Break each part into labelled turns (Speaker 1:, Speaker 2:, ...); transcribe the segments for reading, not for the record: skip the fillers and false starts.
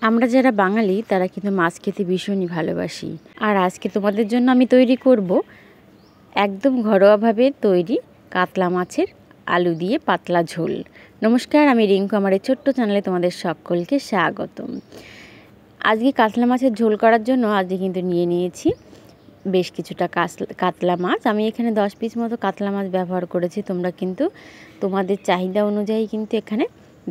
Speaker 1: আমরা যারা বাঙালি তারা কিন্তু মাছ খেতে ভীষণই ভালোবাসি। আর আজকে তোমাদের জন্য আমি তৈরি করব একদম ঘরোয়াভাবে তৈরি কাতলা মাছের আলু দিয়ে পাতলা ঝোল। নমস্কার, আমি রিঙ্কু, আমার এই ছোট্ট চ্যানেলে তোমাদের সকলকে স্বাগতম। আজকে কাতলা মাছের ঝোল করার জন্য আজকে কিন্তু নিয়ে নিয়েছি বেশ কিছুটা কাতলা মাছ। আমি এখানে 10 পিস মতো কাতলা মাছ ব্যবহার করেছি। তোমরা কিন্তু তোমাদের চাহিদা অনুযায়ী কিন্তু এখানে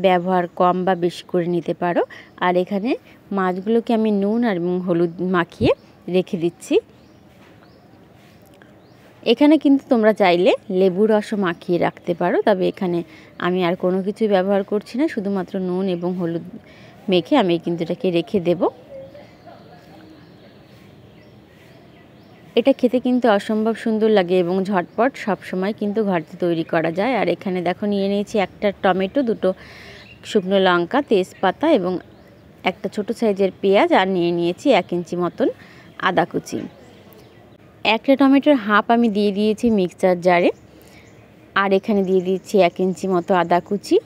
Speaker 1: ব্যবহার কম বা বেশি করে নিতে পারো। আর এখানে মাছগুলোকে আমি নুন আর হলুদ মাখিয়ে রেখে দিচ্ছি। এখানে কিন্তু তোমরা চাইলে লেবু রসও মাখিয়ে রাখতে পারো, তবে এখানে আমি আর কোনো কিছুই ব্যবহার করছি না, শুধুমাত্র নুন এবং হলুদ মেখে আমি কিন্তু এটাকে রেখে দেব। এটা খেতে কিন্তু অসম্ভব সুন্দর লাগে এবং ঝটপট সব সময় কিন্তু ঘরে তৈরি করা যায়। আর এখানে দেখো নিয়ে নিয়েছি একটা টমেটো, দুটো শুকনো লঙ্কা, তেজপাতা এবং একটা ছোট সাইজের পেঁয়াজ, আর নিয়ে নিয়েছি 1 ইঞ্চি মতন আদা কুচি। একটা টমেটোর হাফ আমি দিয়ে দিয়েছি মিক্সচার জারে। আর এখানে দিয়ে দিচ্ছি 1 ইঞ্চি মতো আদা কুচি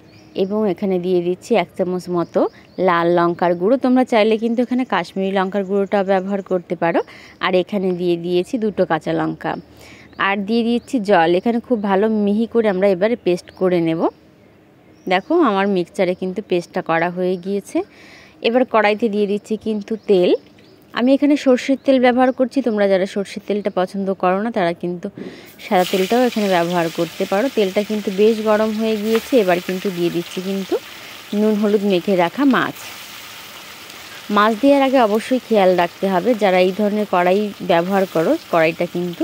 Speaker 1: এবং এখানে দিয়ে দিচ্ছি 1 চামচ মতো লাল লঙ্কার গুঁড়ো। তোমরা চাইলে কিন্তু এখানে কাশ্মীরি লঙ্কার গুঁড়োটা ব্যবহার করতে পারো। আর এখানে দিয়ে দিয়েছি 2টো কাঁচা লঙ্কা, আর দিয়ে দিচ্ছি জল। এখানে খুব ভালো মিহি করে আমরা এবারে পেস্ট করে নেব। দেখো আমার মিক্সচারে কিন্তু পেস্টটা করা হয়ে গিয়েছে। এবার কড়াইতে দিয়ে দিচ্ছি কিন্তু তেল। আমি এখানে সর্ষের তেল ব্যবহার করছি। তোমরা যারা সর্ষের তেলটা পছন্দ করো না তারা কিন্তু সাদা তেলটাও এখানে ব্যবহার করতে পারো। তেলটা কিন্তু বেশ গরম হয়ে গিয়েছে। এবার কিন্তু দিয়ে দিচ্ছি কিন্তু নুন হলুদ মেখে রাখা মাছ। মাছ দেওয়ার আগে অবশ্যই খেয়াল রাখতে হবে, যারা এই ধরনের কড়াই ব্যবহার করো কড়াইটা কিন্তু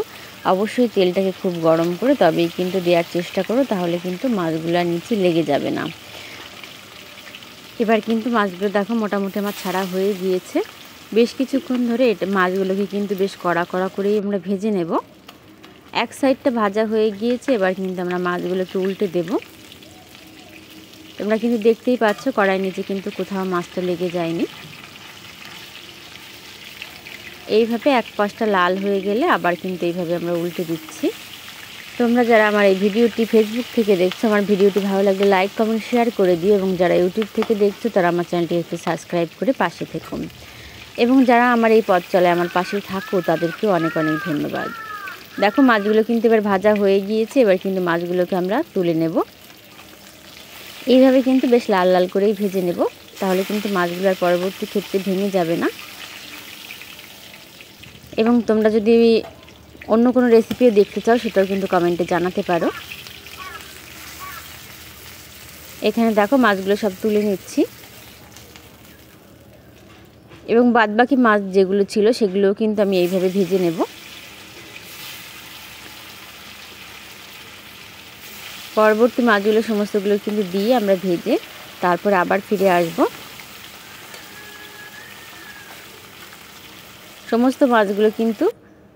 Speaker 1: অবশ্যই তেলটাকে খুব গরম করে তবেই কিন্তু দেওয়ার চেষ্টা করো, তাহলে কিন্তু মাছগুলো নিচে লেগে যাবে না। এবার কিন্তু মাছগুলো দেখো মোটামুটি আমার ছাড়া হয়ে গিয়েছে। বেশ কিছুক্ষণ ধরে এটা মাছগুলোকে কিন্তু বেশ কড়া করেই আমরা ভেজে নেব। এক সাইডটা ভাজা হয়ে গিয়েছে। এবার কিন্তু আমরা মাছগুলোকে উল্টে দেব। তোমরা কিন্তু দেখতেই পাচ্ছ কড়াই নিচে কিন্তু কোথাও মাছটা লেগে যায়নি। এইভাবে এক পাশটা লাল হয়ে গেলে আবার কিন্তু এইভাবে আমরা উল্টে দিচ্ছি। তোমরা যারা আমার এই ভিডিওটি ফেসবুক থেকে দেখছো, আমার ভিডিওটি ভালো লাগলে লাইক কমেন্ট শেয়ার করে দিও, এবং যারা ইউটিউব থেকে দেখছো তারা আমার চ্যানেলটি একটু সাবস্ক্রাইব করে পাশে থেকো, এবং যারা আমার এই পথ চলে আমার পাশে থাকো তাদেরকেও অনেক অনেক ধন্যবাদ। দেখো মাছগুলো কিন্তু এবার ভাজা হয়ে গিয়েছে। এবার কিন্তু মাছগুলোকে আমরা তুলে নেব। এইভাবে কিন্তু বেশ লাল লাল করেই ভেজে নেব, তাহলে কিন্তু মাছগুলো আর পরবর্তী ক্ষেত্রে ভেঙে যাবে না। এবং তোমরা যদি অন্য কোনো রেসিপিও দেখতে চাও সেটাও কিন্তু কমেন্টে জানাতে পারো। এখানে দেখো মাছগুলো সব তুলে নিচ্ছি, এবং বাদবাকি মাছ যেগুলো ছিল সেগুলোও কিন্তু আমি এইভাবে ভেজে নেব। পরবর্তী মাছগুলো সমস্তগুলো কিন্তু দিয়ে আমরা ভেজে তারপর আবার ফিরে আসব। সমস্ত মাছগুলো কিন্তু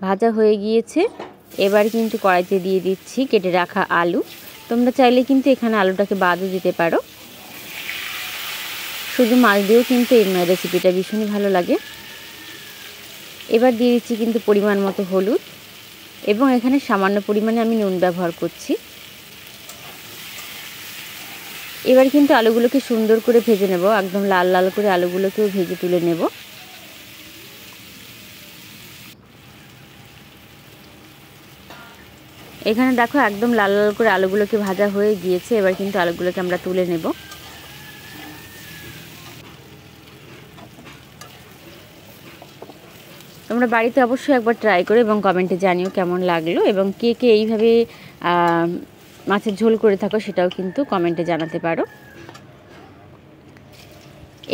Speaker 1: ভাজা হয়ে গিয়েছে। এবার কিন্তু কড়াইতে দিয়ে দিচ্ছি কেটে রাখা আলু। তোমরা চাইলে কিন্তু এখানে আলুটাকে বাদও দিতে পারো। শুধু মাছ দিয়েও কিন্তু এই রেসিপিটা ভীষণই ভালো লাগে। এবার দিয়ে দিচ্ছি কিন্তু পরিমাণ মতো হলুদ, এবং এখানে সামান্য পরিমাণে আমি নুন ব্যবহার করছি। এবার কিন্তু আলুগুলোকে সুন্দর করে ভেজে নেব, একদম লাল লাল করে আলুগুলোকেও ভেজে তুলে নেব। এখানে দেখো একদম লাল লাল করে আলুগুলোকে ভাজা হয়ে গিয়েছে। এবার কিন্তু আলুগুলোকে আমরা তুলে নেব। তোমরা বাড়িতে অবশ্যই একবার ট্রাই করো এবং কমেন্টে জানিও কেমন লাগলো, এবং কে কে এইভাবে মাছের ঝোল করে থাকো সেটাও কিন্তু কমেন্টে জানাতে পারো।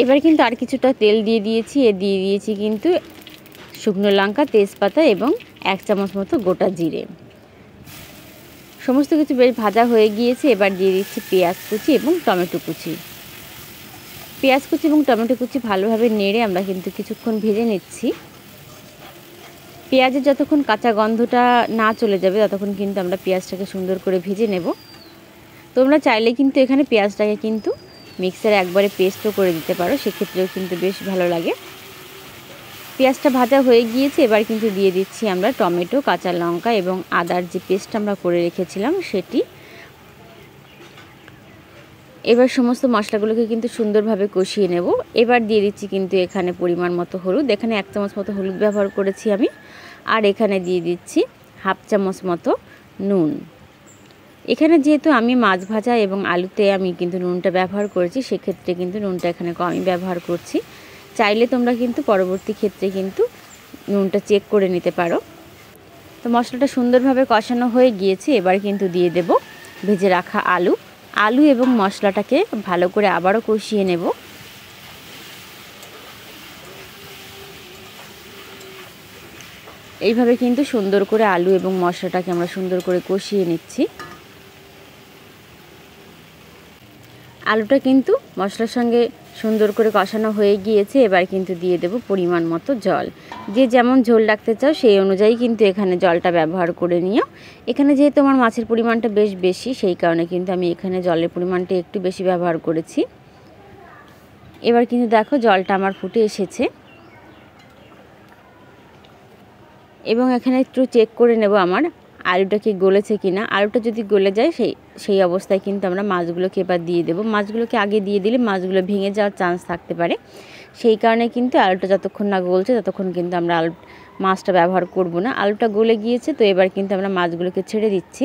Speaker 1: এবার কিন্তু আর কিছুটা তেল দিয়ে দিয়েছি। দিয়ে দিয়েছি কিন্তু শুকনো লঙ্কা, তেজপাতা এবং 1 চামচ মতো গোটা জিরে। সমস্ত কিছু বেশ ভাজা হয়ে গিয়েছে। এবার দিয়ে দিচ্ছি পেঁয়াজ কুচি এবং টমেটো কুচি। পেঁয়াজ কুচি এবং টমেটো কুচি ভালোভাবে নেড়ে আমরা কিন্তু কিছুক্ষণ ভেজে নিচ্ছি। পেঁয়াজের যতক্ষণ কাঁচা গন্ধটা না চলে যাবে ততক্ষণ কিন্তু আমরা পেঁয়াজটাকে সুন্দর করে ভেজে নেব। তোমরা চাইলে কিন্তু এখানে পেঁয়াজটাকে কিন্তু মিক্সারে একবারে পেস্টও করে দিতে পারো, সেক্ষেত্রেও কিন্তু বেশ ভালো লাগে। পেঁয়াজটা ভাজা হয়ে গিয়েছে। এবার কিন্তু দিয়ে দিচ্ছি আমরা টমেটো, কাঁচা লঙ্কা এবং আদার যে পেস্ট আমরা করে রেখেছিলাম সেটি। এবার সমস্ত মশলাগুলোকে কিন্তু সুন্দরভাবে কষিয়ে নেব। এবার দিয়ে দিচ্ছি কিন্তু এখানে পরিমাণ মতো হলুদ, এখানে 1 চামচ মতো হলুদ ব্যবহার করেছি আমি। আর এখানে দিয়ে দিচ্ছি 1/2 চামচ মতো নুন। এখানে যেহেতু আমি মাছ ভাজা এবং আলুতে আমি কিন্তু নুনটা ব্যবহার করেছি, সেক্ষেত্রে কিন্তু নুনটা এখানে কমই ব্যবহার করছি। চাইলে তোমরা কিন্তু পরবর্তী ক্ষেত্রে কিন্তু নুনটা চেক করে নিতে পারো। তো মশলাটা সুন্দরভাবে কষানো হয়ে গিয়েছে। এবার কিন্তু দিয়ে দেব ভেজে রাখা আলু এবং মশলাটাকে ভালো করে আবারও কষিয়ে নেব। এইভাবে কিন্তু সুন্দর করে আলু এবং মশলাটাকে আমরা সুন্দর করে কষিয়ে নিচ্ছি। আলুটা কিন্তু মশলার সঙ্গে সুন্দর করে কষানো হয়ে গিয়েছে। এবার কিন্তু দিয়ে দেব পরিমাণ মতো জল। যে যেমন ঝোল রাখতে চাও সেই অনুযায়ী কিন্তু এখানে জলটা ব্যবহার করে নিও। এখানে যেহেতু আমার মাছের পরিমাণটা বেশ বেশি, সেই কারণে কিন্তু আমি এখানে জলের পরিমাণটা একটু বেশি ব্যবহার করেছি। এবার কিন্তু দেখো জলটা আমার ফুটে এসেছে এবং এখানে একটু চেক করে নেব আমার আলুটা কি গলেছে কিনা। আলুটা যদি গলে যায় সেই অবস্থায় কিন্তু আমরা মাছগুলোকে এবার দিয়ে দেব। মাছগুলোকে আগে দিয়ে দিলে মাছগুলো ভেঙে যাওয়ার চান্স থাকতে পারে, সেই কারণে কিন্তু আলুটা যতক্ষণ না গলছে ততক্ষণ কিন্তু আমরা মাছটা ব্যবহার করব না। আলুটা গলে গিয়েছে, তো এবার কিন্তু আমরা মাছগুলোকে ছেড়ে দিচ্ছি।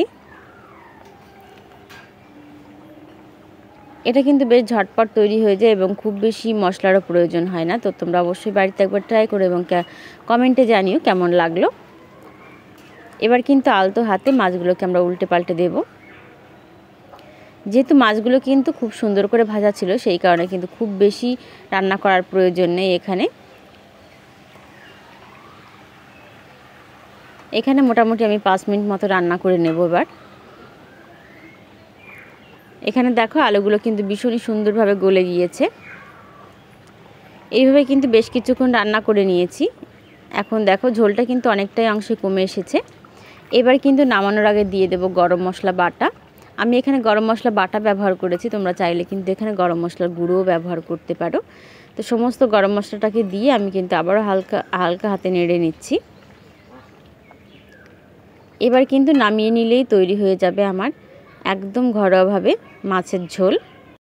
Speaker 1: এটা কিন্তু বেশ ঝটপট তৈরি হয়ে যায় এবং খুব বেশি মশলারও প্রয়োজন হয় না। তো তোমরা অবশ্যই বাড়িতে একবার ট্রাই করো এবং কমেন্টে জানিও কেমন লাগলো। এবার কিন্তু আলতো হাতে মাছগুলোকে আমরা উল্টে পাল্টে দেব। যেহেতু মাছগুলো কিন্তু খুব সুন্দর করে ভাজা ছিল, সেই কারণে কিন্তু খুব বেশি রান্না করার প্রয়োজন নেই। এখানে মোটামুটি আমি 5 মিনিট মতো রান্না করে নেব। এখানে দেখো আলুগুলো কিন্তু ভীষণই সুন্দরভাবে গলে গিয়েছে। এইভাবে কিন্তু বেশ কিছুক্ষণ রান্না করে নিয়েছি। এখন দেখো ঝোলটা কিন্তু অনেকটাই অংশে কমে এসেছে। এবার কিন্তু নামানোর আগে দিয়ে দেব গরম মশলা বাটা। আমি এখানে গরম মশলা বাটা ব্যবহার করেছি, তোমরা চাইলে কিন্তু এখানে গরম মশলার গুঁড়োও ব্যবহার করতে পারো। তো সমস্ত গরম মশলাটাকে দিয়ে আমি কিন্তু আবারও হালকা হাতে নেড়ে নিচ্ছি। এবার কিন্তু নামিয়ে নিলেই তৈরি হয়ে যাবে আমার একদম ঘরোয়াভাবে মাছের ঝোল।